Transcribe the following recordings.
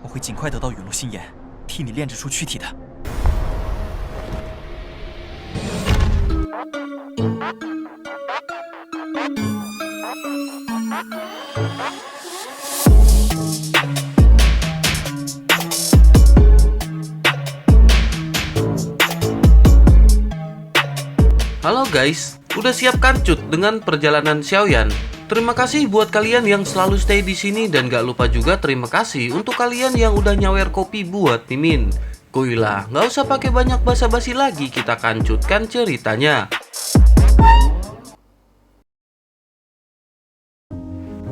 我会尽快得到陨落心炎，替你炼制出躯体的。Halo guys, udah siap kancut dengan perjalanan Xiaoyan? Terima kasih buat kalian yang selalu stay di sini dan gak lupa juga terima kasih untuk kalian yang udah nyawer kopi buat Mimin. Kuilah, gak usah pakai banyak basa-basi lagi, kita kancutkan ceritanya.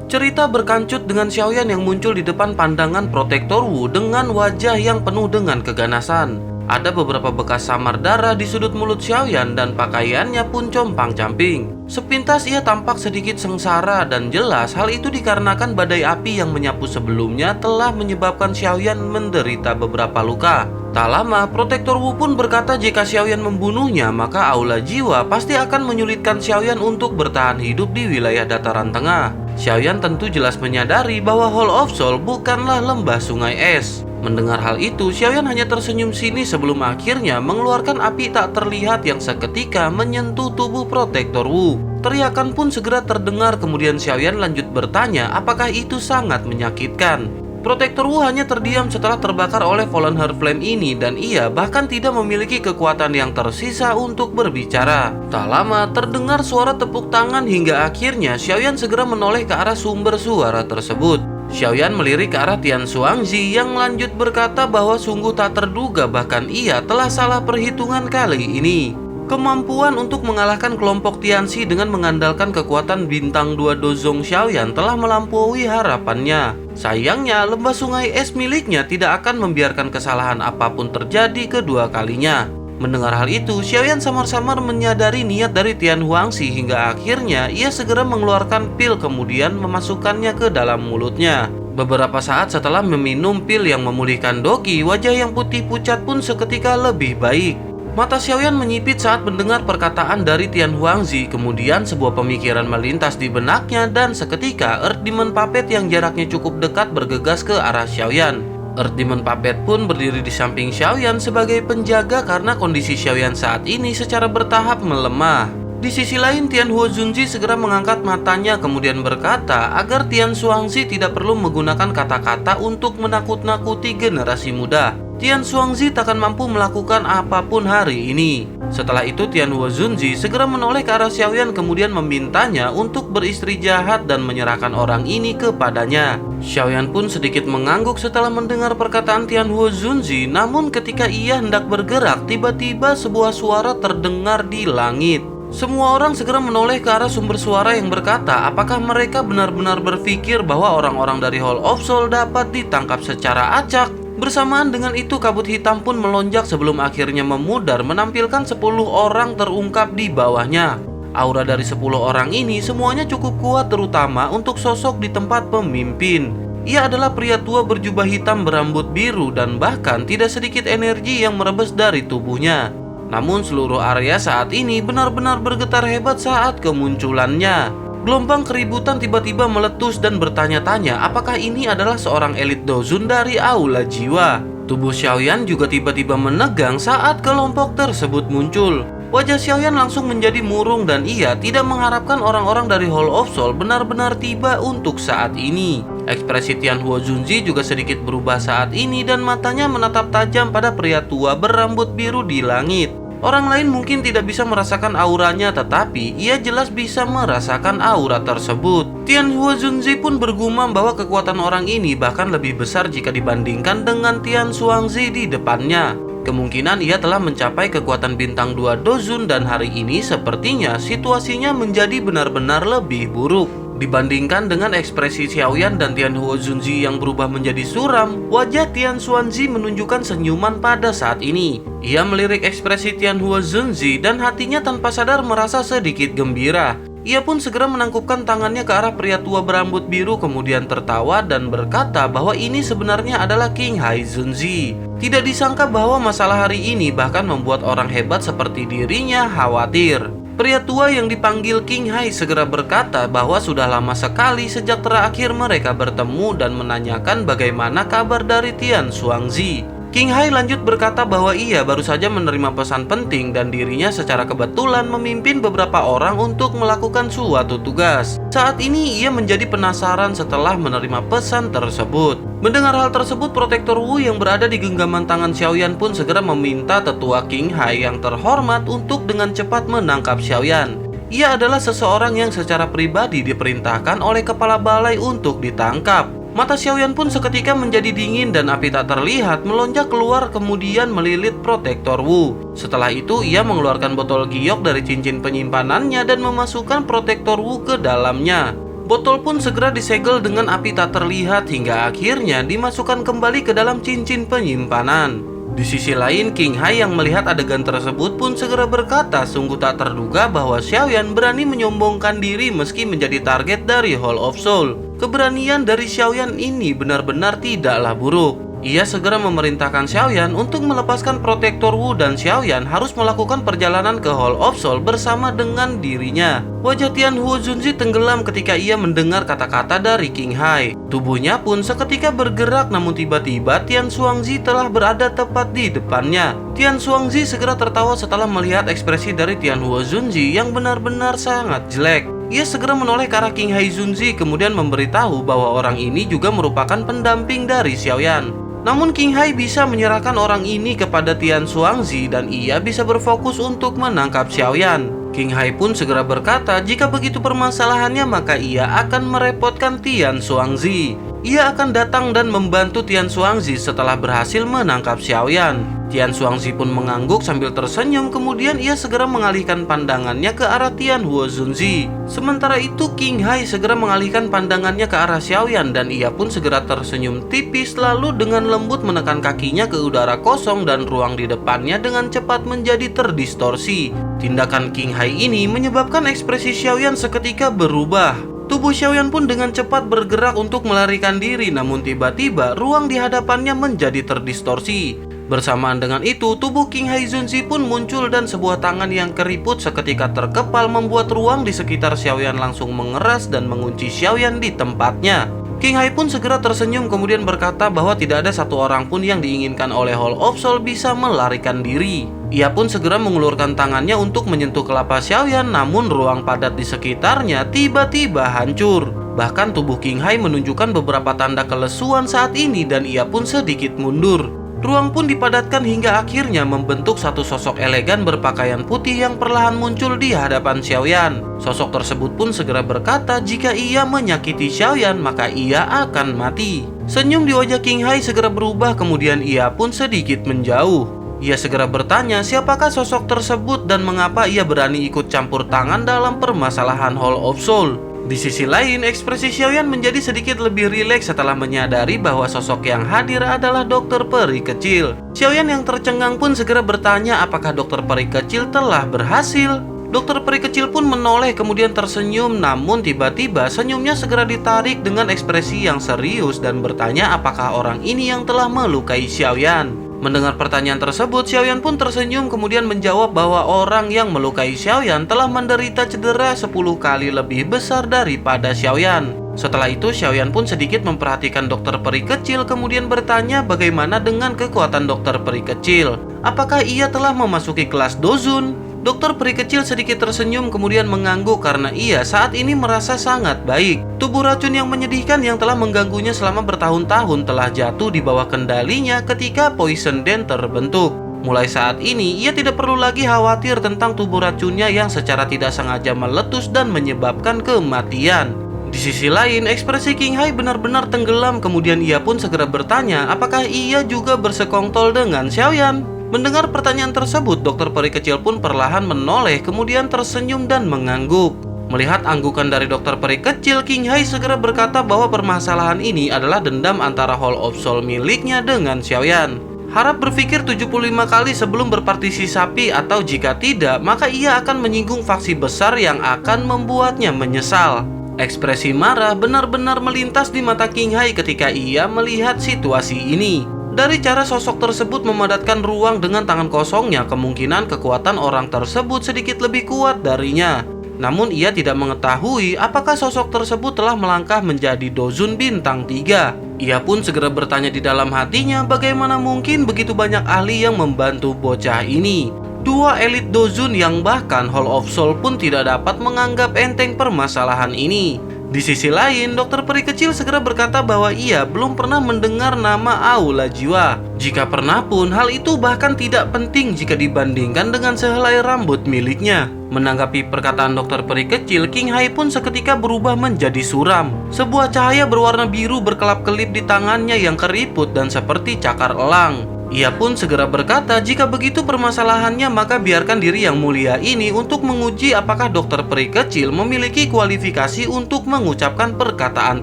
Cerita berkancut dengan Xiaoyan yang muncul di depan pandangan Protektor Wu dengan wajah yang penuh dengan keganasan. Ada beberapa bekas samar darah di sudut mulut Xiaoyan dan pakaiannya pun compang-camping. Sepintas ia tampak sedikit sengsara dan jelas hal itu dikarenakan badai api yang menyapu sebelumnya telah menyebabkan Xiaoyan menderita beberapa luka. Tak lama, Protektor Wu pun berkata jika Xiaoyan membunuhnya, maka aula jiwa pasti akan menyulitkan Xiaoyan untuk bertahan hidup di wilayah dataran tengah. Xiaoyan tentu jelas menyadari bahwa Hall of Soul bukanlah lembah sungai es. Mendengar hal itu, Xiaoyan hanya tersenyum sinis sebelum akhirnya mengeluarkan api tak terlihat yang seketika menyentuh tubuh Protektor Wu. Teriakan pun segera terdengar, kemudian Xiaoyan lanjut bertanya apakah itu sangat menyakitkan. Protektor Wu hanya terdiam setelah terbakar oleh Fallen Heart Flame ini dan ia bahkan tidak memiliki kekuatan yang tersisa untuk berbicara. Tak lama terdengar suara tepuk tangan hingga akhirnya Xiaoyan segera menoleh ke arah sumber suara tersebut. Xiaoyan melirik ke arah Tian Xuangzi yang lanjut berkata bahwa sungguh tak terduga bahkan ia telah salah perhitungan kali ini. Kemampuan untuk mengalahkan kelompok Tianxi dengan mengandalkan kekuatan bintang 2 Dozong Xiaoyan telah melampaui harapannya. Sayangnya, lembah sungai es miliknya tidak akan membiarkan kesalahan apapun terjadi kedua kalinya. Mendengar hal itu, Xiaoyan samar-samar menyadari niat dari Tian Huangxi hingga akhirnya ia segera mengeluarkan pil kemudian memasukkannya ke dalam mulutnya. Beberapa saat setelah meminum pil yang memulihkan Doki, wajah yang putih pucat pun seketika lebih baik. Mata Xiaoyan menyipit saat mendengar perkataan dari Tian Huangxi, kemudian sebuah pemikiran melintas di benaknya dan seketika Earth Demon Puppet yang jaraknya cukup dekat bergegas ke arah Xiaoyan. Earth Demon Puppet pun berdiri di samping Xiaoyan sebagai penjaga karena kondisi Xiaoyan saat ini secara bertahap melemah. Di sisi lain, Tian Huozunji segera mengangkat matanya kemudian berkata agar Tian Xuangzi tidak perlu menggunakan kata-kata untuk menakut-nakuti generasi muda. Tian Xuangzi takkan mampu melakukan apapun hari ini. Setelah itu Tian Huozunji segera menoleh ke arah Xiaoyan kemudian memintanya untuk beristri jahat dan menyerahkan orang ini kepadanya. Xiaoyan pun sedikit mengangguk setelah mendengar perkataan Tian Huozunji, namun ketika ia hendak bergerak, tiba-tiba sebuah suara terdengar di langit. Semua orang segera menoleh ke arah sumber suara yang berkata apakah mereka benar-benar berpikir bahwa orang-orang dari Hall of Soul dapat ditangkap secara acak. Bersamaan dengan itu kabut hitam pun melonjak sebelum akhirnya memudar menampilkan 10 orang terungkap di bawahnya. Aura dari 10 orang ini semuanya cukup kuat terutama untuk sosok di tempat pemimpin. Ia adalah pria tua berjubah hitam berambut biru dan bahkan tidak sedikit energi yang merebes dari tubuhnya. Namun seluruh area saat ini benar-benar bergetar hebat saat kemunculannya. Gelombang keributan tiba-tiba meletus dan bertanya-tanya apakah ini adalah seorang elit Dozun dari aula jiwa. Tubuh Xiaoyan juga tiba-tiba menegang saat kelompok tersebut muncul. Wajah Xiaoyan langsung menjadi murung dan ia tidak mengharapkan orang-orang dari Hall of Soul benar-benar tiba untuk saat ini. Ekspresi Tian Huozunji juga sedikit berubah saat ini dan matanya menatap tajam pada pria tua berambut biru di langit. Orang lain mungkin tidak bisa merasakan auranya, tetapi ia jelas bisa merasakan aura tersebut. Tian Huozunji pun bergumam bahwa kekuatan orang ini bahkan lebih besar jika dibandingkan dengan Tian Xuangzi di depannya. Kemungkinan ia telah mencapai kekuatan bintang 2 Dozun dan hari ini sepertinya situasinya menjadi benar-benar lebih buruk. Dibandingkan dengan ekspresi Xiaoyan dan Tian Huozunji yang berubah menjadi suram, wajah Tian Xuanzi menunjukkan senyuman pada saat ini. Ia melirik ekspresi Tian Huozunji dan hatinya tanpa sadar merasa sedikit gembira. Ia pun segera menangkupkan tangannya ke arah pria tua berambut biru kemudian tertawa dan berkata bahwa ini sebenarnya adalah King Haizunzi. Tidak disangka bahwa masalah hari ini bahkan membuat orang hebat seperti dirinya khawatir. Pria tua yang dipanggil King Hai segera berkata bahwa sudah lama sekali sejak terakhir mereka bertemu dan menanyakan bagaimana kabar dari Tian Xuangzi. King Hai lanjut berkata bahwa ia baru saja menerima pesan penting dan dirinya secara kebetulan memimpin beberapa orang untuk melakukan suatu tugas. Saat ini ia menjadi penasaran setelah menerima pesan tersebut. Mendengar hal tersebut, Protektor Wu yang berada di genggaman tangan Xiaoyan pun segera meminta tetua King Hai yang terhormat untuk dengan cepat menangkap Xiaoyan. Ia adalah seseorang yang secara pribadi diperintahkan oleh kepala balai untuk ditangkap. Mata Xiaoyan pun seketika menjadi dingin dan api tak terlihat melonjak keluar kemudian melilit Protektor Wu. Setelah itu ia mengeluarkan botol giok dari cincin penyimpanannya dan memasukkan Protektor Wu ke dalamnya. Botol pun segera disegel dengan api tak terlihat hingga akhirnya dimasukkan kembali ke dalam cincin penyimpanan. Di sisi lain, King Hai yang melihat adegan tersebut pun segera berkata sungguh tak terduga bahwa Xiaoyan berani menyombongkan diri meski menjadi target dari Hall of Soul. Keberanian dari Xiaoyan ini benar-benar tidaklah buruk. Ia segera memerintahkan Xiaoyan untuk melepaskan Protektor Wu dan Xiaoyan harus melakukan perjalanan ke Hall of Soul bersama dengan dirinya. Wajah Tian Huozunzi tenggelam ketika ia mendengar kata-kata dari King Hai. Tubuhnya pun seketika bergerak namun tiba-tiba Tian Xuangzi telah berada tepat di depannya. Tian Xuangzi segera tertawa setelah melihat ekspresi dari Tian Huozunzi yang benar-benar sangat jelek. Ia segera menoleh ke arah King Hai Zunzi kemudian memberitahu bahwa orang ini juga merupakan pendamping dari Xiaoyan. Namun King Hai bisa menyerahkan orang ini kepada Tian Xuangzi dan ia bisa berfokus untuk menangkap Xiaoyan. King Hai pun segera berkata jika begitu permasalahannya maka ia akan merepotkan Tian Xuangzi. Ia akan datang dan membantu Tian Xuangzi setelah berhasil menangkap Xiaoyan. Tian Xuangzi pun mengangguk sambil tersenyum kemudian ia segera mengalihkan pandangannya ke arah Tian Huozunzi. Sementara itu King Hai segera mengalihkan pandangannya ke arah Xiaoyan dan ia pun segera tersenyum tipis lalu dengan lembut menekan kakinya ke udara kosong dan ruang di depannya dengan cepat menjadi terdistorsi. Tindakan King Hai ini menyebabkan ekspresi Xiaoyan seketika berubah. Tubuh Xiaoyan pun dengan cepat bergerak untuk melarikan diri namun tiba-tiba ruang di hadapannya menjadi terdistorsi. Bersamaan dengan itu, tubuh King Hai Zunzi pun muncul dan sebuah tangan yang keriput seketika terkepal membuat ruang di sekitar Xiaoyan langsung mengeras dan mengunci Xiaoyan di tempatnya. King Hai pun segera tersenyum kemudian berkata bahwa tidak ada satu orang pun yang diinginkan oleh Hall of Soul bisa melarikan diri. Ia pun segera mengulurkan tangannya untuk menyentuh kelapa Xiaoyan namun ruang padat di sekitarnya tiba-tiba hancur. Bahkan tubuh King Hai menunjukkan beberapa tanda kelesuan saat ini dan ia pun sedikit mundur. Ruang pun dipadatkan hingga akhirnya membentuk satu sosok elegan berpakaian putih yang perlahan muncul di hadapan Xiaoyan. Sosok tersebut pun segera berkata jika ia menyakiti Xiaoyan maka ia akan mati. Senyum di wajah King Hai segera berubah kemudian ia pun sedikit menjauh. Ia segera bertanya siapakah sosok tersebut dan mengapa ia berani ikut campur tangan dalam permasalahan Hall of Soul. Di sisi lain, ekspresi Xiaoyan menjadi sedikit lebih rileks setelah menyadari bahwa sosok yang hadir adalah dokter peri kecil. Xiaoyan yang tercengang pun segera bertanya apakah dokter peri kecil telah berhasil. Dokter peri kecil pun menoleh kemudian tersenyum namun tiba-tiba senyumnya segera ditarik dengan ekspresi yang serius dan bertanya apakah orang ini yang telah melukai Xiaoyan. Mendengar pertanyaan tersebut, Xiaoyan pun tersenyum kemudian menjawab bahwa orang yang melukai Xiaoyan telah menderita cedera 10 kali lebih besar daripada Xiaoyan. Setelah itu, Xiaoyan pun sedikit memperhatikan dokter peri kecil kemudian bertanya bagaimana dengan kekuatan dokter peri kecil. Apakah ia telah memasuki kelas Dozun? Dokter peri kecil sedikit tersenyum kemudian mengangguk karena ia saat ini merasa sangat baik. Tubuh racun yang menyedihkan yang telah mengganggunya selama bertahun-tahun telah jatuh di bawah kendalinya ketika Poison Den terbentuk. Mulai saat ini, ia tidak perlu lagi khawatir tentang tubuh racunnya yang secara tidak sengaja meletus dan menyebabkan kematian. Di sisi lain, ekspresi King Hai benar-benar tenggelam kemudian ia pun segera bertanya apakah ia juga bersekongkol dengan Xiaoyan. Mendengar pertanyaan tersebut, dokter peri kecil pun perlahan menoleh kemudian tersenyum dan mengangguk. Melihat anggukan dari dokter peri kecil, King Hai segera berkata bahwa permasalahan ini adalah dendam antara Hall of Soul miliknya dengan Xiaoyan. Harap berpikir 75 kali sebelum berpartisipasi atau jika tidak, maka ia akan menyinggung faksi besar yang akan membuatnya menyesal. Ekspresi marah benar-benar melintas di mata King Hai ketika ia melihat situasi ini. Dari cara sosok tersebut memadatkan ruang dengan tangan kosongnya, kemungkinan kekuatan orang tersebut sedikit lebih kuat darinya. Namun ia tidak mengetahui apakah sosok tersebut telah melangkah menjadi Dozun bintang 3. Ia pun segera bertanya di dalam hatinya bagaimana mungkin begitu banyak ahli yang membantu bocah ini. Dua elit Dozun yang bahkan Hall of Soul pun tidak dapat menganggap enteng permasalahan ini. Di sisi lain, dokter peri kecil segera berkata bahwa ia belum pernah mendengar nama Aula Jiwa. Jika pernah pun, hal itu bahkan tidak penting jika dibandingkan dengan sehelai rambut miliknya. Menanggapi perkataan dokter peri kecil, King Hai pun seketika berubah menjadi suram. Sebuah cahaya berwarna biru berkelap-kelip di tangannya yang keriput dan seperti cakar elang. Ia pun segera berkata, jika begitu permasalahannya maka biarkan diri yang mulia ini untuk menguji apakah dokter peri kecil memiliki kualifikasi untuk mengucapkan perkataan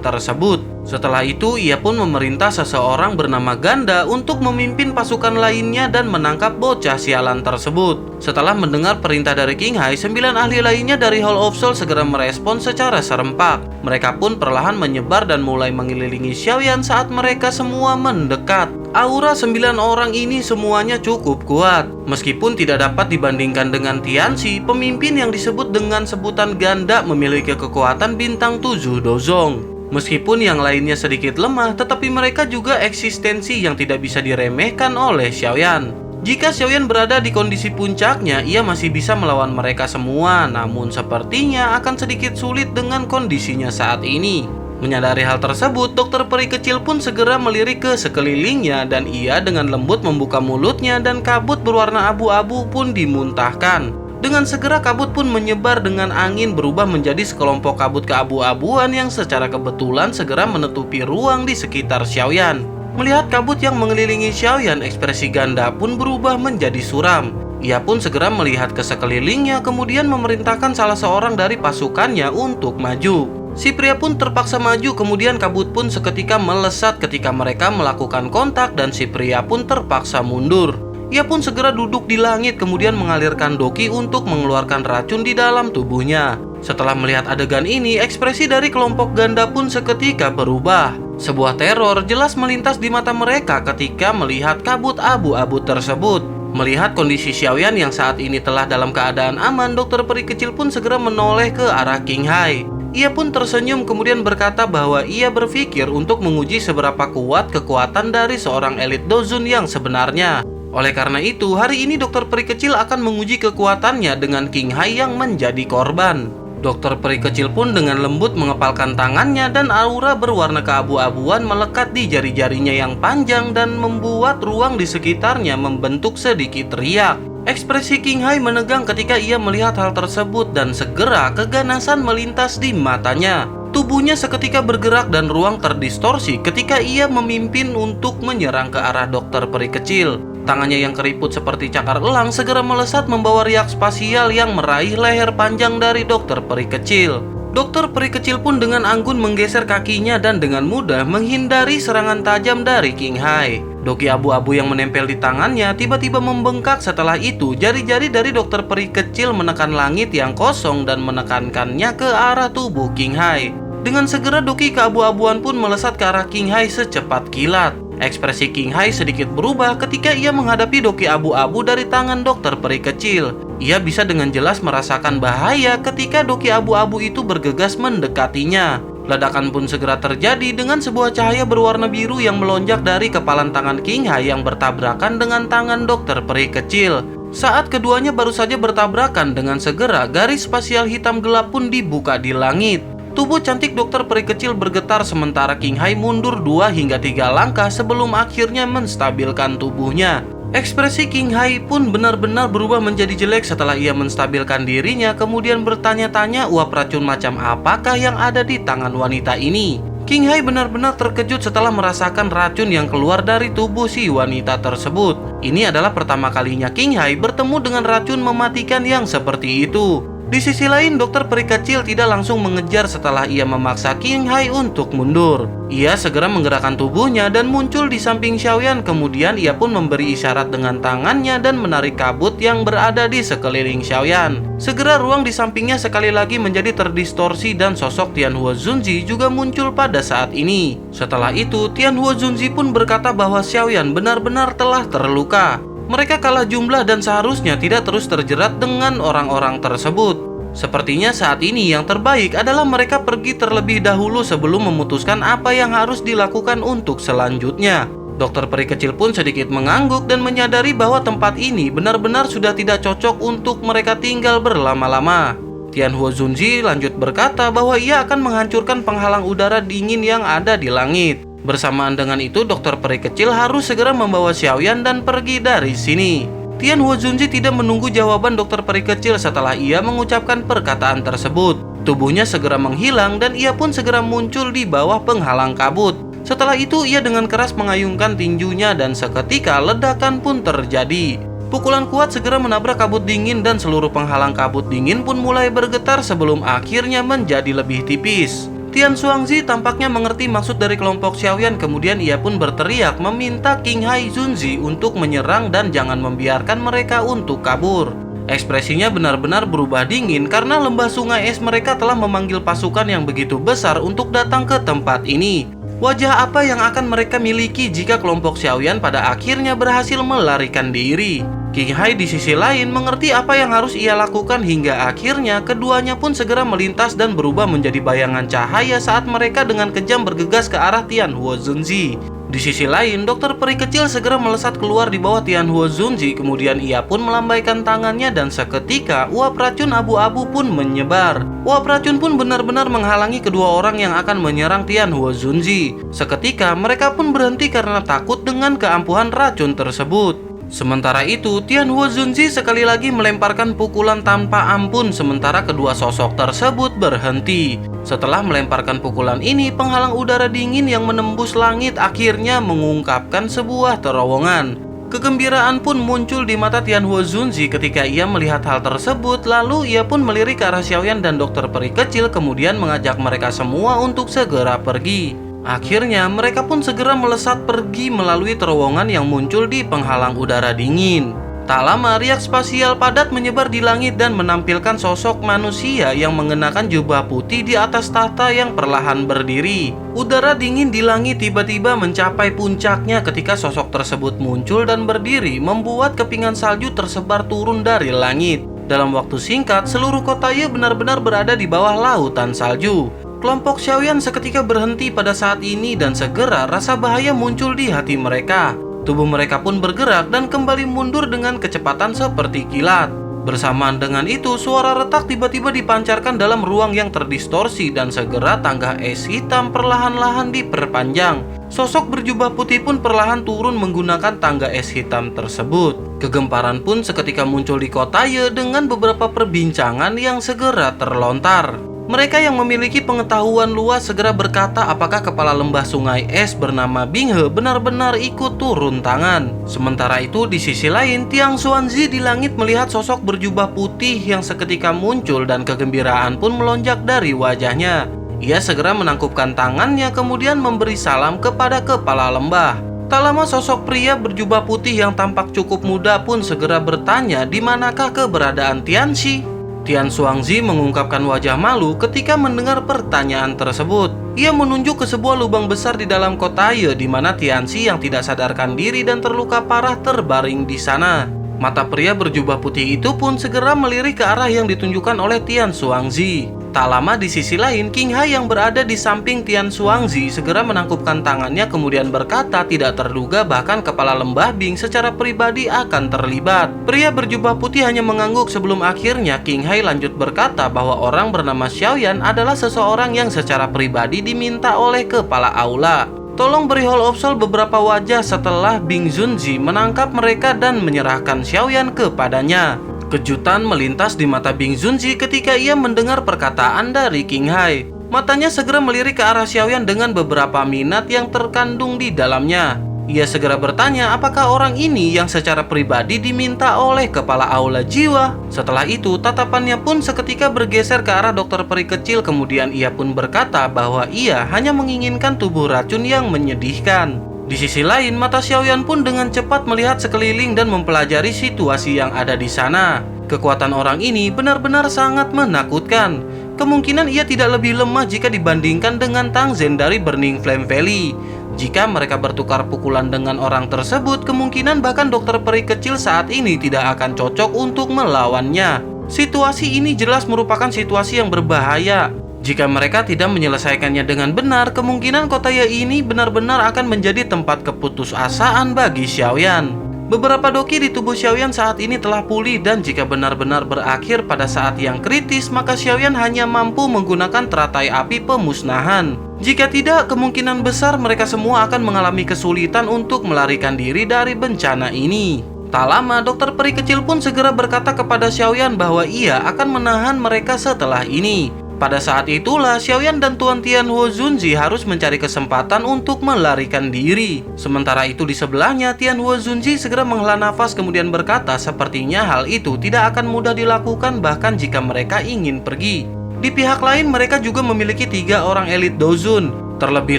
tersebut. Setelah itu, ia pun memerintah seseorang bernama Ganda untuk memimpin pasukan lainnya dan menangkap bocah sialan tersebut. Setelah mendengar perintah dari King Hai, 9 ahli lainnya dari Hall of Soul segera merespon secara serempak. Mereka pun perlahan menyebar dan mulai mengelilingi Xiaoyan saat mereka semua mendekat. Aura 9 orang ini semuanya cukup kuat. Meskipun tidak dapat dibandingkan dengan Tianxi, pemimpin yang disebut dengan sebutan Ganda memiliki kekuatan bintang 7 Dozong. Meskipun yang lainnya sedikit lemah, tetapi mereka juga eksistensi yang tidak bisa diremehkan oleh Xiaoyan. Jika Xiaoyan berada di kondisi puncaknya, ia masih bisa melawan mereka semua, namun sepertinya akan sedikit sulit dengan kondisinya saat ini. Menyadari hal tersebut, dokter peri kecil pun segera melirik ke sekelilingnya dan ia dengan lembut membuka mulutnya dan kabut berwarna abu-abu pun dimuntahkan. Dengan segera kabut pun menyebar dengan angin berubah menjadi sekelompok kabut keabu-abuan yang secara kebetulan segera menutupi ruang di sekitar Xiaoyan. Melihat kabut yang mengelilingi Xiaoyan, ekspresi Ganda pun berubah menjadi suram. Ia pun segera melihat ke sekelilingnya kemudian memerintahkan salah seorang dari pasukannya untuk maju. Si pria pun terpaksa maju, kemudian kabut pun seketika melesat ketika mereka melakukan kontak dan si pria pun terpaksa mundur. Ia pun segera duduk di langit kemudian mengalirkan doki untuk mengeluarkan racun di dalam tubuhnya. Setelah melihat adegan ini, ekspresi dari kelompok Ganda pun seketika berubah. Sebuah teror jelas melintas di mata mereka ketika melihat kabut abu-abu tersebut. Melihat kondisi Xiaoyan yang saat ini telah dalam keadaan aman, dokter peri kecil pun segera menoleh ke arah King Hai. Ia pun tersenyum kemudian berkata bahwa ia berpikir untuk menguji seberapa kuat kekuatan dari seorang elit Dozun yang sebenarnya. Oleh karena itu, hari ini dokter peri kecil akan menguji kekuatannya dengan King Hai yang menjadi korban. Dokter peri kecil pun dengan lembut mengepalkan tangannya dan aura berwarna keabu-abuan melekat di jari-jarinya yang panjang dan membuat ruang di sekitarnya membentuk sedikit riak. Ekspresi King Hai menegang ketika ia melihat hal tersebut dan segera keganasan melintas di matanya. Tubuhnya seketika bergerak dan ruang terdistorsi ketika ia memimpin untuk menyerang ke arah dokter peri kecil. Tangannya yang keriput seperti cakar elang segera melesat membawa riak spasial yang meraih leher panjang dari dokter peri kecil. Dokter peri kecil pun dengan anggun menggeser kakinya dan dengan mudah menghindari serangan tajam dari King Hai. Doki abu-abu yang menempel di tangannya tiba-tiba membengkak. Setelah itu, jari-jari dari dokter peri kecil menekan langit yang kosong dan menekankannya ke arah tubuh King Hai. Dengan segera doki keabu-abuan pun melesat ke arah King Hai secepat kilat. Ekspresi King Hai sedikit berubah ketika ia menghadapi doki abu-abu dari tangan dokter peri kecil. Ia bisa dengan jelas merasakan bahaya ketika doki abu-abu itu bergegas mendekatinya. Ledakan pun segera terjadi dengan sebuah cahaya berwarna biru yang melonjak dari kepalan tangan King Hai yang bertabrakan dengan tangan dokter peri kecil. Saat keduanya baru saja bertabrakan, dengan segera garis spasial hitam gelap pun dibuka di langit. Tubuh cantik dokter peri kecil bergetar sementara King Hai mundur 2 hingga 3 langkah sebelum akhirnya menstabilkan tubuhnya. Ekspresi King Hai pun benar-benar berubah menjadi jelek setelah ia menstabilkan dirinya kemudian bertanya-tanya uap racun macam apakah yang ada di tangan wanita ini. King Hai benar-benar terkejut setelah merasakan racun yang keluar dari tubuh si wanita tersebut. Ini adalah pertama kalinya King Hai bertemu dengan racun mematikan yang seperti itu. Di sisi lain, dokter peri kecil tidak langsung mengejar setelah ia memaksa King Hai untuk mundur. Ia segera menggerakkan tubuhnya dan muncul di samping Xiaoyan. Kemudian ia pun memberi isyarat dengan tangannya dan menarik kabut yang berada di sekeliling Xiaoyan. Segera ruang di sampingnya sekali lagi menjadi terdistorsi dan sosok Tianhuo Zunzi juga muncul pada saat ini. Setelah itu, Tianhuo Zunzi pun berkata bahwa Xiaoyan benar-benar telah terluka. Mereka kalah jumlah dan seharusnya tidak terus terjerat dengan orang-orang tersebut. Sepertinya saat ini yang terbaik adalah mereka pergi terlebih dahulu sebelum memutuskan apa yang harus dilakukan untuk selanjutnya. Dokter peri kecil pun sedikit mengangguk dan menyadari bahwa tempat ini benar-benar sudah tidak cocok untuk mereka tinggal berlama-lama. Tianhuo Zunzi lanjut berkata bahwa ia akan menghancurkan penghalang udara dingin yang ada di langit. Bersamaan dengan itu, dokter peri kecil harus segera membawa Xiaoyan dan pergi dari sini. Tianhuo Zunzi tidak menunggu jawaban dokter peri kecil setelah ia mengucapkan perkataan tersebut. Tubuhnya segera menghilang dan ia pun segera muncul di bawah penghalang kabut. Setelah itu, ia dengan keras mengayunkan tinjunya dan seketika ledakan pun terjadi. Pukulan kuat segera menabrak kabut dingin dan seluruh penghalang kabut dingin pun mulai bergetar sebelum akhirnya menjadi lebih tipis. Tian Xuangzi tampaknya mengerti maksud dari kelompok Xiaoyan, kemudian ia pun berteriak meminta King Hai Zunzi untuk menyerang dan jangan membiarkan mereka untuk kabur. Ekspresinya benar-benar berubah dingin karena lembah sungai es mereka telah memanggil pasukan yang begitu besar untuk datang ke tempat ini. Wajah apa yang akan mereka miliki jika kelompok Xiaoyan pada akhirnya berhasil melarikan diri? King Hai di sisi lain mengerti apa yang harus ia lakukan hingga akhirnya keduanya pun segera melintas dan berubah menjadi bayangan cahaya saat mereka dengan kejam bergegas ke arah Tianhuo Zunzi. Di sisi lain, dokter peri kecil segera melesat keluar di bawah Tianhuo Zunzi, kemudian ia pun melambaikan tangannya dan seketika uap racun abu-abu pun menyebar. Uap racun pun benar-benar menghalangi kedua orang yang akan menyerang Tianhuo Zunzi. Seketika mereka pun berhenti karena takut dengan keampuhan racun tersebut. Sementara itu, Tianhuo Zunzi sekali lagi melemparkan pukulan tanpa ampun sementara kedua sosok tersebut berhenti. Setelah melemparkan pukulan ini, penghalang udara dingin yang menembus langit akhirnya mengungkapkan sebuah terowongan. Kegembiraan pun muncul di mata Tianhuo Zunzi ketika ia melihat hal tersebut, lalu ia pun melirik ke arah Xiaoyan dan dokter peri kecil kemudian mengajak mereka semua untuk segera pergi. Akhirnya mereka pun segera melesat pergi melalui terowongan yang muncul di penghalang udara dingin. Tak lama riak spasial padat menyebar di langit dan menampilkan sosok manusia yang mengenakan jubah putih di atas tahta yang perlahan berdiri. Udara dingin di langit tiba-tiba mencapai puncaknya ketika sosok tersebut muncul dan berdiri, membuat kepingan salju tersebar turun dari langit. Dalam waktu singkat, seluruh kota Ye benar-benar berada di bawah lautan salju. Kelompok Xiaoyan seketika berhenti pada saat ini dan segera rasa bahaya muncul di hati mereka. Tubuh mereka pun bergerak dan kembali mundur dengan kecepatan seperti kilat. Bersamaan dengan itu, suara retak tiba-tiba dipancarkan dalam ruang yang terdistorsi dan segera tangga es hitam perlahan-lahan diperpanjang. Sosok berjubah putih pun perlahan turun menggunakan tangga es hitam tersebut. Kegemparan pun seketika muncul di kota Ye dengan beberapa perbincangan yang segera terlontar. Mereka yang memiliki pengetahuan luas segera berkata apakah kepala lembah sungai es bernama Binghe benar-benar ikut turun tangan. Sementara itu di sisi lain, Tian Xuanzi di langit melihat sosok berjubah putih yang seketika muncul dan kegembiraan pun melonjak dari wajahnya. Ia segera menangkupkan tangannya kemudian memberi salam kepada kepala lembah. Tak lama sosok pria berjubah putih yang tampak cukup muda pun segera bertanya di manakah keberadaan Tianxi. Tian Xuangzi mengungkapkan wajah malu ketika mendengar pertanyaan tersebut. Ia menunjuk ke sebuah lubang besar di dalam kota Ye di mana Tianxi yang tidak sadarkan diri dan terluka parah terbaring di sana. Mata pria berjubah putih itu pun segera melirik ke arah yang ditunjukkan oleh Tian Xuangzi. Tak lama di sisi lain, King Hai yang berada di samping Tian Xuangzi segera menangkupkan tangannya kemudian berkata tidak terduga bahkan kepala lembah Bing secara pribadi akan terlibat. Pria berjubah putih hanya mengangguk sebelum akhirnya King Hai lanjut berkata bahwa orang bernama Xiaoyan adalah seseorang yang secara pribadi diminta oleh kepala aula. Tolong beri Hall of Soul beberapa wajah setelah Bing Zunzi menangkap mereka dan menyerahkan Xiaoyan kepadanya. Kejutan melintas di mata Bing Zunzi ketika ia mendengar perkataan dari King Hai. Matanya segera melirik ke arah Xiaoyan dengan beberapa minat yang terkandung di dalamnya. Ia segera bertanya apakah orang ini yang secara pribadi diminta oleh kepala aula jiwa. Setelah itu, tatapannya pun seketika bergeser ke arah dokter peri kecil. Kemudian ia pun berkata bahwa ia hanya menginginkan tubuh racun yang menyedihkan. Di sisi lain, mata Xiaoyan pun dengan cepat melihat sekeliling dan mempelajari situasi yang ada di sana. Kekuatan orang ini benar-benar sangat menakutkan. Kemungkinan ia tidak lebih lemah jika dibandingkan dengan Tang Zhen dari Burning Flame Valley. Jika mereka bertukar pukulan dengan orang tersebut, kemungkinan bahkan dokter peri kecil saat ini tidak akan cocok untuk melawannya. Situasi ini jelas merupakan situasi yang berbahaya. Jika mereka tidak menyelesaikannya dengan benar, kemungkinan Kotaya ini benar-benar akan menjadi tempat keputusasaan bagi Xiaoyan. Beberapa doki di tubuh Xiaoyan saat ini telah pulih dan jika benar-benar berakhir pada saat yang kritis, maka Xiaoyan hanya mampu menggunakan teratai api pemusnahan. Jika tidak, kemungkinan besar mereka semua akan mengalami kesulitan untuk melarikan diri dari bencana ini. Tak lama, dokter peri kecil pun segera berkata kepada Xiaoyan bahwa ia akan menahan mereka setelah ini. Pada saat itulah, Xiaoyan dan Tuan Tianhuo Zunzi harus mencari kesempatan untuk melarikan diri. Sementara itu di sebelahnya, Tianhuo Zunzi segera menghela nafas kemudian berkata sepertinya hal itu tidak akan mudah dilakukan bahkan jika mereka ingin pergi. Di pihak lain, mereka juga memiliki 3 orang elit Dozun. Terlebih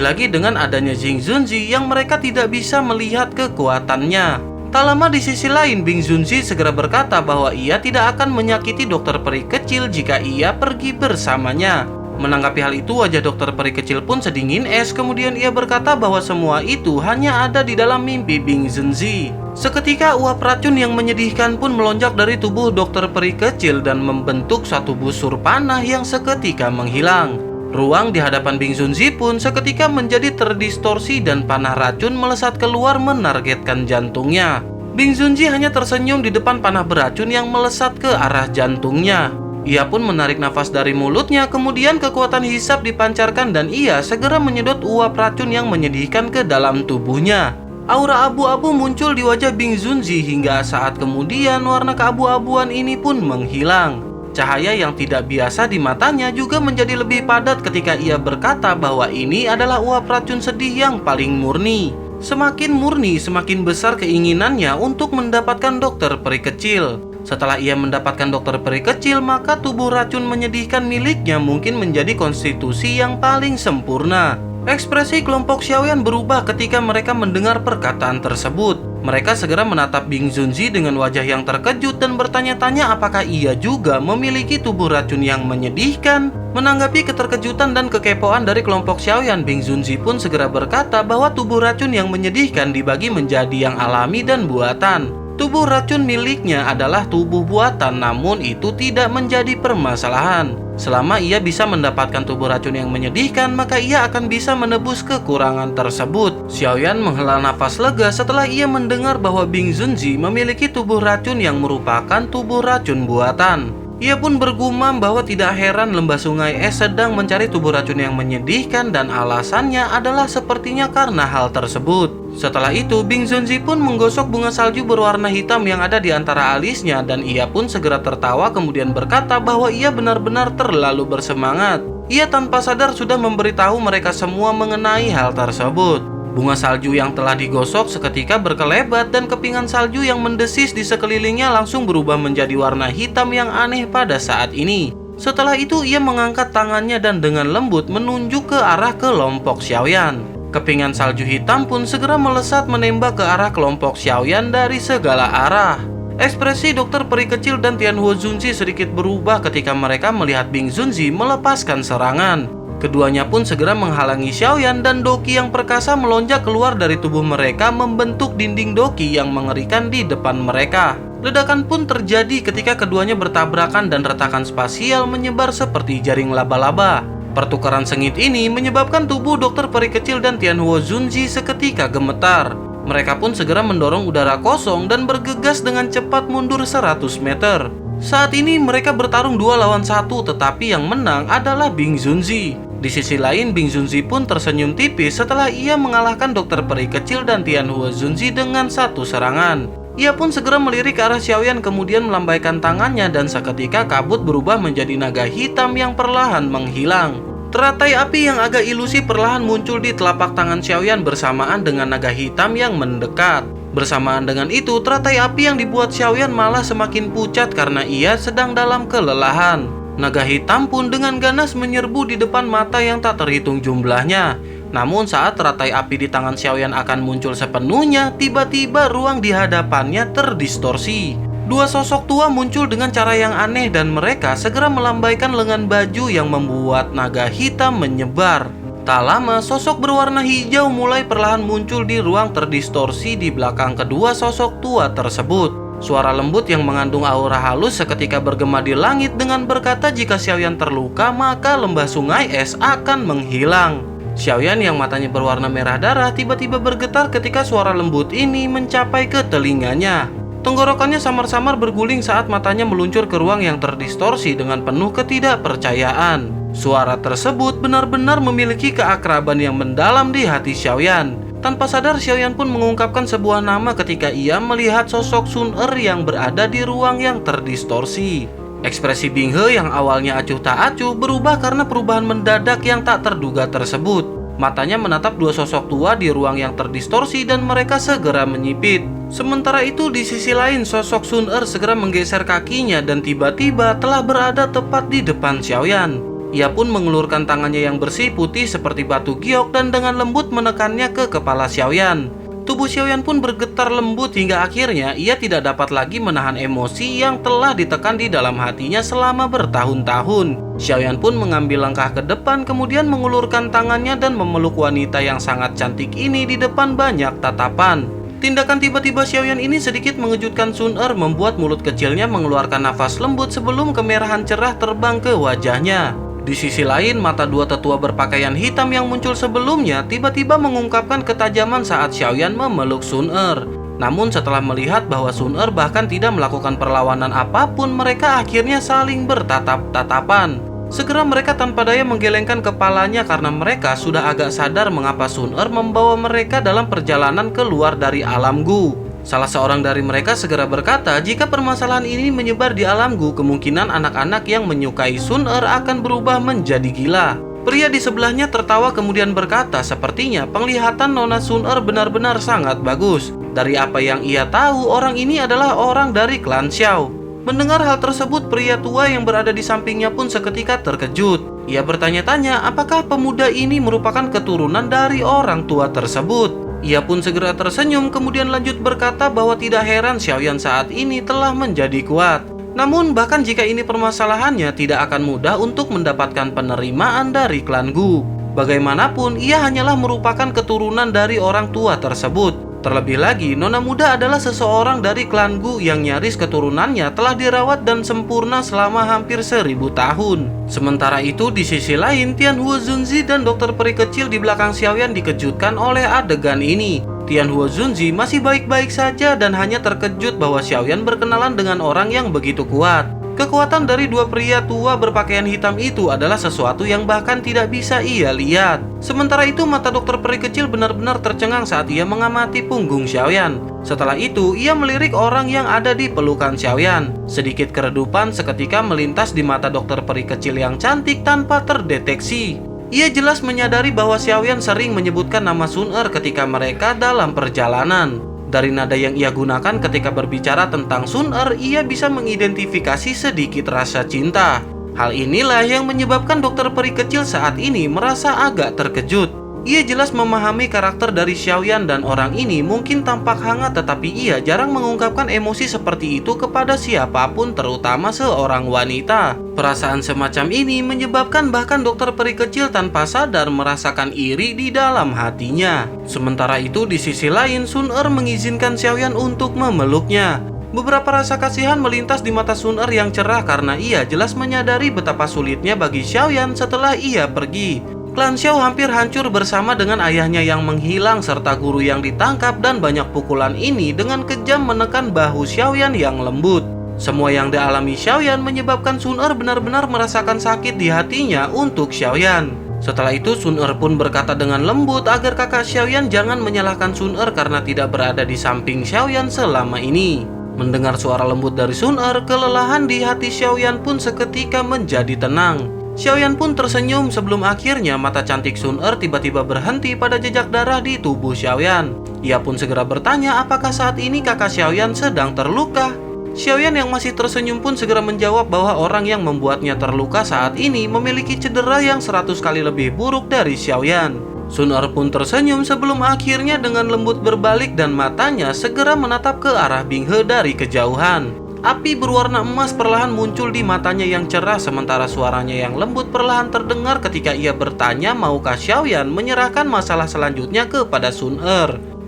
lagi dengan adanya Jing Zunzi yang mereka tidak bisa melihat kekuatannya. Tak lama di sisi lain, Bing Zunzi segera berkata bahwa ia tidak akan menyakiti dokter peri kecil jika ia pergi bersamanya. Menanggapi hal itu, wajah dokter peri kecil pun sedingin es. Kemudian ia berkata bahwa semua itu hanya ada di dalam mimpi Bing Zunzi. Seketika uap racun yang menyedihkan pun melonjak dari tubuh dokter peri kecil dan membentuk satu busur panah yang seketika menghilang. Ruang di hadapan Bing Zunzi pun seketika menjadi terdistorsi dan panah racun melesat keluar menargetkan jantungnya. Bing Zunzi hanya tersenyum di depan panah beracun yang melesat ke arah jantungnya. Ia pun menarik nafas dari mulutnya, kemudian kekuatan hisap dipancarkan dan ia segera menyedot uap racun yang menyedihkan ke dalam tubuhnya. Aura abu-abu muncul di wajah Bing Zunzi hingga saat kemudian warna keabu-abuan ini pun menghilang. Cahaya yang tidak biasa di matanya juga menjadi lebih padat ketika ia berkata bahwa ini adalah uap racun sedih yang paling murni. Semakin murni, semakin besar keinginannya untuk mendapatkan dokter peri kecil. Setelah ia mendapatkan dokter peri kecil, maka tubuh racun menyedihkan miliknya mungkin menjadi konstitusi yang paling sempurna. Ekspresi kelompok Xiaoyan berubah ketika mereka mendengar perkataan tersebut. Mereka segera menatap Bing Zunzi dengan wajah yang terkejut dan bertanya-tanya apakah ia juga memiliki tubuh racun yang menyedihkan. Menanggapi keterkejutan dan kekepoan dari kelompok Xiaoyan, Bing Zunzi pun segera berkata bahwa tubuh racun yang menyedihkan dibagi menjadi yang alami dan buatan. Tubuh racun miliknya adalah tubuh buatan, namun itu tidak menjadi permasalahan. Selama ia bisa mendapatkan tubuh racun yang menyedihkan, maka ia akan bisa menebus kekurangan tersebut. Xiaoyan menghela nafas lega setelah ia mendengar bahwa Bing Zunzi memiliki tubuh racun yang merupakan tubuh racun buatan. Ia pun bergumam bahwa tidak heran lembah sungai es sedang mencari tubuh racun yang menyedihkan dan alasannya adalah sepertinya karena hal tersebut. Setelah itu, Bing Zunzi pun menggosok bunga salju berwarna hitam yang ada di antara alisnya dan ia pun segera tertawa kemudian berkata bahwa ia benar-benar terlalu bersemangat. Ia tanpa sadar sudah memberitahu mereka semua mengenai hal tersebut. Bunga salju yang telah digosok seketika berkelebat dan kepingan salju yang mendesis di sekelilingnya langsung berubah menjadi warna hitam yang aneh pada saat ini. Setelah itu ia mengangkat tangannya dan dengan lembut menunjuk ke arah kelompok Xiaoyan. Kepingan salju hitam pun segera melesat menembak ke arah kelompok Xiaoyan dari segala arah. Ekspresi dokter peri kecil dan Tianhuo Zunzi sedikit berubah ketika mereka melihat Bing Zunzi melepaskan serangan. Keduanya pun segera menghalangi Xiaoyan dan doki yang perkasa melonjak keluar dari tubuh mereka membentuk dinding doki yang mengerikan di depan mereka. Ledakan pun terjadi ketika keduanya bertabrakan dan retakan spasial menyebar seperti jaring laba-laba. Pertukaran sengit ini menyebabkan tubuh dokter peri kecil dan Tianhuo Zunzi seketika gemetar. Mereka pun segera mendorong udara kosong dan bergegas dengan cepat mundur 100 meter. Saat ini mereka bertarung 2 lawan 1, tetapi yang menang adalah Bing Zunzi. Di sisi lain, Bing Zunzi pun tersenyum tipis setelah ia mengalahkan dokter peri kecil dan Tianhuo Zunzi dengan 1 serangan. Ia pun segera melirik ke arah Xiaoyan kemudian melambaikan tangannya dan seketika kabut berubah menjadi naga hitam yang perlahan menghilang. Teratai api yang agak ilusi perlahan muncul di telapak tangan Xiaoyan bersamaan dengan naga hitam yang mendekat. Bersamaan dengan itu, teratai api yang dibuat Xiaoyan malah semakin pucat karena ia sedang dalam kelelahan. Naga hitam pun dengan ganas menyerbu di depan mata yang tak terhitung jumlahnya. Namun saat teratai api di tangan Xiaoyan akan muncul sepenuhnya, tiba-tiba ruang di hadapannya terdistorsi. Dua sosok tua muncul dengan cara yang aneh dan mereka segera melambaikan lengan baju yang membuat naga hitam menyebar. Tak lama, sosok berwarna hijau mulai perlahan muncul di ruang terdistorsi di belakang kedua sosok tua tersebut. Suara lembut yang mengandung aura halus seketika bergema di langit dengan berkata jika Xiaoyan terluka maka lembah sungai es akan menghilang. Xiaoyan yang matanya berwarna merah darah tiba-tiba bergetar ketika suara lembut ini mencapai ke telinganya. Tenggorokannya samar-samar berguling saat matanya meluncur ke ruang yang terdistorsi dengan penuh ketidakpercayaan. Suara tersebut benar-benar memiliki keakraban yang mendalam di hati Xiaoyan. Tanpa sadar, Xiaoyan pun mengungkapkan sebuah nama ketika ia melihat sosok Sun Er yang berada di ruang yang terdistorsi. Ekspresi Bing He yang awalnya acuh tak acuh berubah karena perubahan mendadak yang tak terduga tersebut. Matanya menatap dua sosok tua di ruang yang terdistorsi dan mereka segera menyipit. Sementara itu di sisi lain sosok Sun Er segera menggeser kakinya dan tiba-tiba telah berada tepat di depan Xiaoyan. Ia pun mengelurkan tangannya yang bersih putih seperti batu giok dan dengan lembut menekannya ke kepala Xiaoyan. Tubuh Xiaoyan pun bergetar lembut hingga akhirnya ia tidak dapat lagi menahan emosi yang telah ditekan di dalam hatinya selama bertahun-tahun. Xiaoyan pun mengambil langkah ke depan kemudian mengulurkan tangannya dan memeluk wanita yang sangat cantik ini di depan banyak tatapan. Tindakan tiba-tiba Xiaoyan ini sedikit mengejutkan Sun Er membuat mulut kecilnya mengeluarkan nafas lembut sebelum kemerahan cerah terbang ke wajahnya. Di sisi lain, mata dua tetua berpakaian hitam yang muncul sebelumnya tiba-tiba mengungkapkan ketajaman saat Xiaoyan memeluk Sun Er. Namun setelah melihat bahwa Sun Er bahkan tidak melakukan perlawanan apapun, mereka akhirnya saling bertatap-tatapan. Segera mereka tanpa daya menggelengkan kepalanya karena mereka sudah agak sadar mengapa Sun Er membawa mereka dalam perjalanan keluar dari alam Gu. Salah seorang dari mereka segera berkata jika permasalahan ini menyebar di alam Gu, kemungkinan anak-anak yang menyukai Sun Er akan berubah menjadi gila. Pria di sebelahnya tertawa kemudian berkata sepertinya penglihatan Nona Sun Er benar-benar sangat bagus. Dari apa yang ia tahu, orang ini adalah orang dari klan Xiao. Mendengar hal tersebut, pria tua yang berada di sampingnya pun seketika terkejut. Ia bertanya-tanya apakah pemuda ini merupakan keturunan dari orang tua tersebut. Ia pun segera tersenyum kemudian lanjut berkata bahwa tidak heran Xiaoyan saat ini telah menjadi kuat. Namun bahkan jika ini permasalahannya tidak akan mudah untuk mendapatkan penerimaan dari klan Gu. Bagaimanapun ia hanyalah merupakan keturunan dari orang tua tersebut. Terlebih lagi, nona muda adalah seseorang dari klan Gu yang nyaris keturunannya telah dirawat dan sempurna selama hampir 1000 tahun. Sementara itu, di sisi lain, Tianhuo Zunzi dan dokter peri kecil di belakang Xiaoyan dikejutkan oleh adegan ini. Tianhuo Zunzi masih baik-baik saja dan hanya terkejut bahwa Xiaoyan berkenalan dengan orang yang begitu kuat. Kekuatan dari dua pria tua berpakaian hitam itu adalah sesuatu yang bahkan tidak bisa ia lihat. Sementara itu mata dokter peri kecil benar-benar tercengang saat ia mengamati punggung Xiaoyan. Setelah itu ia melirik orang yang ada di pelukan Xiaoyan. Sedikit keredupan seketika melintas di mata dokter peri kecil yang cantik tanpa terdeteksi. Ia jelas menyadari bahwa Xiaoyan sering menyebutkan nama Sun Er ketika mereka dalam perjalanan. Dari nada yang ia gunakan ketika berbicara tentang Sun Er, ia bisa mengidentifikasi sedikit rasa cinta. Hal inilah yang menyebabkan dokter peri kecil saat ini merasa agak terkejut. Ia jelas memahami karakter dari Xiaoyan dan orang ini mungkin tampak hangat tetapi ia jarang mengungkapkan emosi seperti itu kepada siapapun terutama seorang wanita. Perasaan semacam ini menyebabkan bahkan dokter peri kecil tanpa sadar merasakan iri di dalam hatinya. Sementara itu di sisi lain Sun Er mengizinkan Xiaoyan untuk memeluknya. Beberapa rasa kasihan melintas di mata Sun Er yang cerah karena ia jelas menyadari betapa sulitnya bagi Xiaoyan setelah ia pergi. Klan Xiao hampir hancur bersama dengan ayahnya yang menghilang serta guru yang ditangkap dan banyak pukulan ini dengan kejam menekan bahu Xiaoyan yang lembut. Semua yang dialami Xiaoyan menyebabkan Sun Er benar-benar merasakan sakit di hatinya untuk Xiaoyan. Setelah itu Sun Er pun berkata dengan lembut agar kakak Xiaoyan jangan menyalahkan Sun Er karena tidak berada di samping Xiaoyan selama ini. Mendengar suara lembut dari Sun Er, kelelahan di hati Xiaoyan pun seketika menjadi tenang. Xiaoyan pun tersenyum sebelum akhirnya mata cantik Sun tiba-tiba berhenti pada jejak darah di tubuh Xiaoyan. Ia pun segera bertanya apakah saat ini kakak Xiaoyan sedang terluka. Xiaoyan yang masih tersenyum pun segera menjawab bahwa orang yang membuatnya terluka saat ini memiliki cedera yang 100 kali lebih buruk dari Xiaoyan. Sun pun tersenyum sebelum akhirnya dengan lembut berbalik dan matanya segera menatap ke arah Bing He dari kejauhan. Api berwarna emas perlahan muncul di matanya yang cerah sementara suaranya yang lembut perlahan terdengar ketika ia bertanya maukah Xiaoyan menyerahkan masalah selanjutnya kepada Sun.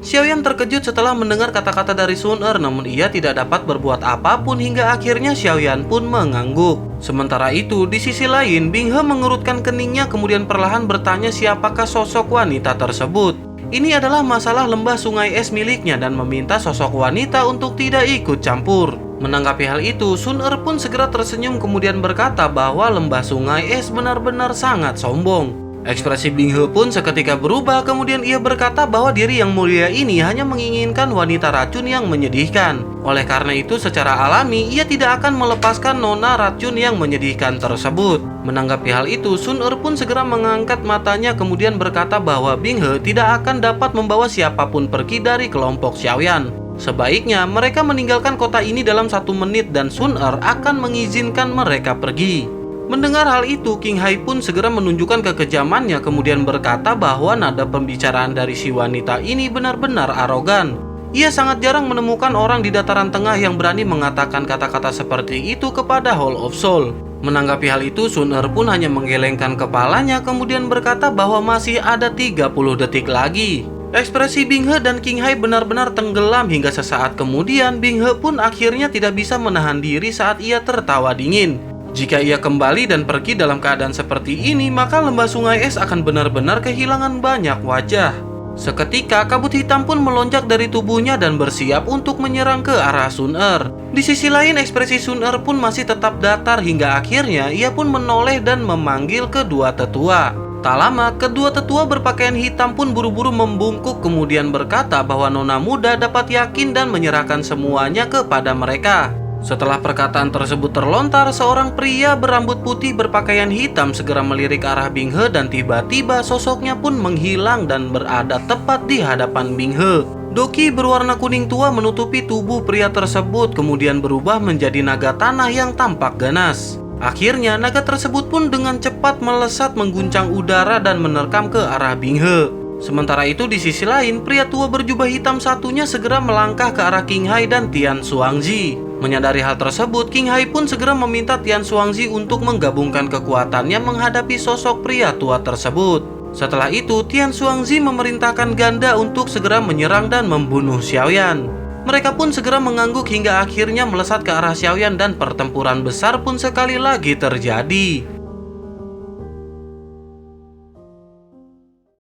Xiaoyan terkejut setelah mendengar kata-kata dari Sun namun ia tidak dapat berbuat apapun hingga akhirnya Xiaoyan pun mengangguk. Sementara itu di sisi lain Bing He mengerutkan keningnya kemudian perlahan bertanya siapakah sosok wanita tersebut. Ini adalah masalah lembah sungai es miliknya dan meminta sosok wanita untuk tidak ikut campur. Menanggapi hal itu, Sun pun segera tersenyum kemudian berkata bahwa lembah sungai es benar-benar sangat sombong. Ekspresi Bing He pun seketika berubah kemudian ia berkata bahwa diri yang mulia ini hanya menginginkan wanita racun yang menyedihkan. Oleh karena itu secara alami ia tidak akan melepaskan nona racun yang menyedihkan tersebut. Menanggapi hal itu Sun pun segera mengangkat matanya kemudian berkata bahwa Bing He tidak akan dapat membawa siapapun pergi dari kelompok Xiaoyan. Sebaiknya mereka meninggalkan kota ini dalam 1 menit dan Sun akan mengizinkan mereka pergi. Mendengar hal itu, King Hai pun segera menunjukkan kekejamannya kemudian berkata bahwa nada pembicaraan dari si wanita ini benar-benar arogan. Ia sangat jarang menemukan orang di dataran tengah yang berani mengatakan kata-kata seperti itu kepada Hall of Soul. Menanggapi hal itu, Sun pun hanya menggelengkan kepalanya kemudian berkata bahwa masih ada 30 detik lagi. Ekspresi Bing He dan King Hai benar-benar tenggelam hingga sesaat kemudian Bing He pun akhirnya tidak bisa menahan diri saat ia tertawa dingin. Jika ia kembali dan pergi dalam keadaan seperti ini, maka lembah sungai es akan benar-benar kehilangan banyak wajah. Seketika, kabut hitam pun melonjak dari tubuhnya dan bersiap untuk menyerang ke arah Sun. Di sisi lain, ekspresi Sun pun masih tetap datar hingga akhirnya ia pun menoleh dan memanggil kedua tetua. Tak lama, kedua tetua berpakaian hitam pun buru-buru membungkuk kemudian berkata bahwa nona muda dapat yakin dan menyerahkan semuanya kepada mereka. Setelah perkataan tersebut terlontar, seorang pria berambut putih berpakaian hitam segera melirik arah Bing He dan tiba-tiba sosoknya pun menghilang dan berada tepat di hadapan Bing He. Doki berwarna kuning tua menutupi tubuh pria tersebut kemudian berubah menjadi naga tanah yang tampak ganas. Akhirnya naga tersebut pun dengan cepat melesat mengguncang udara dan menerkam ke arah Bing He. Sementara itu di sisi lain, pria tua berjubah hitam satunya segera melangkah ke arah King Hai dan Tian Xuangzi. Menyadari hal tersebut, King Hai pun segera meminta Tian Xuangzi untuk menggabungkan kekuatannya menghadapi sosok pria tua tersebut. Setelah itu, Tian Xuangzi memerintahkan ganda untuk segera menyerang dan membunuh Xiaoyan. Mereka pun segera mengangguk hingga akhirnya melesat ke arah Xiaoyan dan pertempuran besar pun sekali lagi terjadi.